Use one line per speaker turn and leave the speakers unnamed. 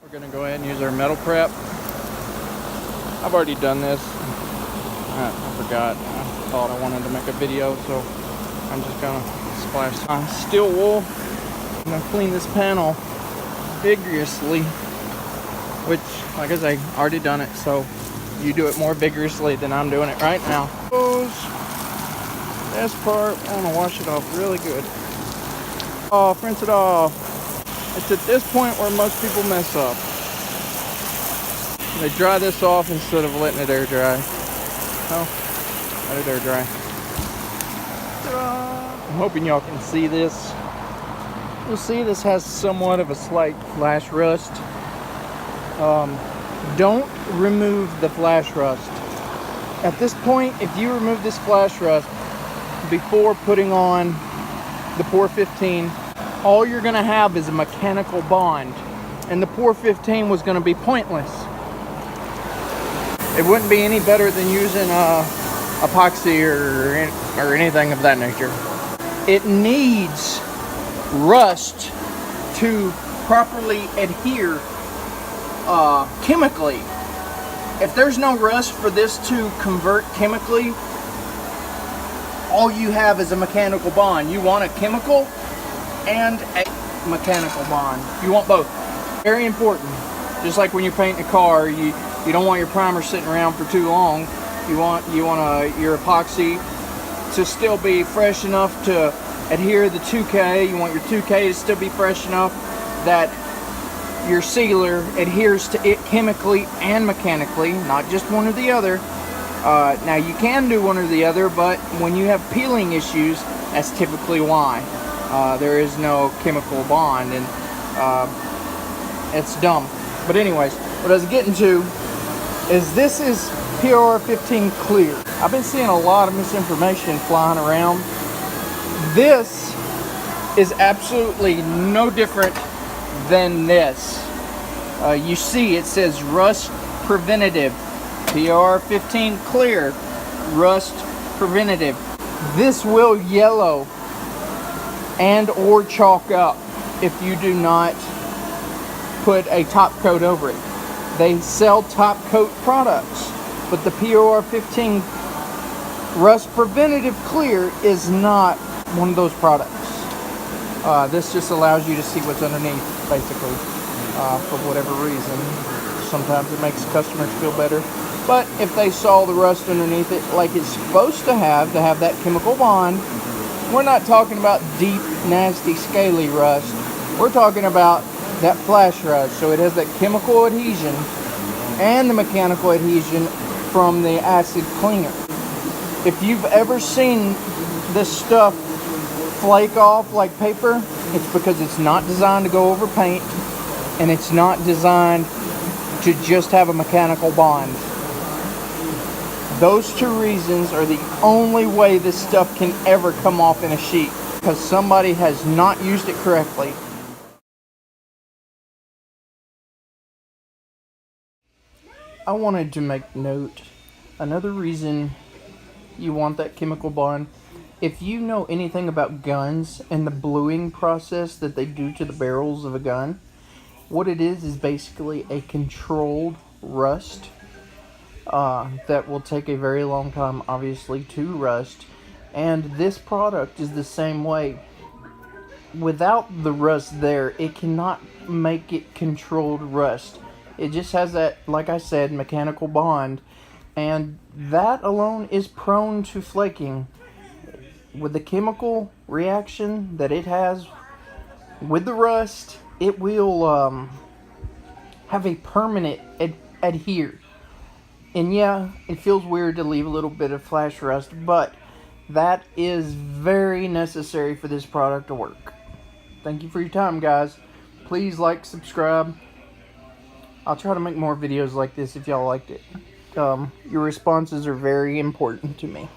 We're gonna go ahead and use our metal prep. I've already done this. I forgot. I thought I wanted to make a video, so I'm just gonna splash some steel wool. I'm gonna clean this panel vigorously, which, like I say, already done it, so you do it more vigorously than I'm doing it right now. This part, I want to wash it off really good. Oh, rinse it off. It's at this point where most people mess up. They dry this off instead of letting it air dry. Oh, let it air dry. I'm hoping y'all can see this. You'll see this has somewhat of a slight flash rust. Don't remove the flash rust. At this point, if you remove this flash rust before putting on the Por15, all you're going to have is a mechanical bond, and the Por15 was going to be pointless. It wouldn't be any better than using epoxy or anything of that nature. It needs rust to properly adhere chemically. If there's no rust for this to convert chemically, all you have is a mechanical bond. You want a chemical and a mechanical bond. You want both. Very important. Just like when you're painting a car, you don't want your primer sitting around for too long. You want your epoxy to still be fresh enough to adhere to the 2K. You want your 2K to still be fresh enough that your sealer adheres to it chemically and mechanically, not just one or the other. Now you can do one or the other, but when you have peeling issues, that's typically why. There is no chemical bond, and it's dumb. But anyways, what I was getting to is this is Por15 clear. I've been seeing a lot of misinformation flying around. This is absolutely no different than this. You see it says rust preventative. Por15 clear, rust preventative. This will yellow and or chalk up if you do not put a top coat over it. They sell top coat products, but the Por15 rust preventative clear is not one of those products. This just allows you to see what's underneath, basically, for whatever reason. Sometimes it makes customers feel better, but if they saw the rust underneath it like it's supposed to have that chemical bond, we're not talking about deep, nasty, scaly rust. We're talking about that flash rust. So it has that chemical adhesion and the mechanical adhesion from the acid cleaner. If you've ever seen this stuff flake off like paper, it's because it's not designed to go over paint, and it's not designed to just have a mechanical bond. Those two reasons are the only way this stuff can ever come off in a sheet, because somebody has not used it correctly. I wanted to make note, another reason you want that chemical bond, if you know anything about guns and the bluing process that they do to the barrels of a gun, what it is basically a controlled rust that will take a very long time, obviously, to rust. And this product is the same way. Without the rust there, it cannot make it controlled rust. It just has that, like I said, mechanical bond, and that alone is prone to flaking. With the chemical reaction that it has with the rust, it will have a permanent adhere. And yeah, it feels weird to leave a little bit of flash rust, but that is very necessary for this product to work. Thank you for your time, guys. Please like, subscribe. I'll try to make more videos like this if y'all liked it. Your responses are very important to me.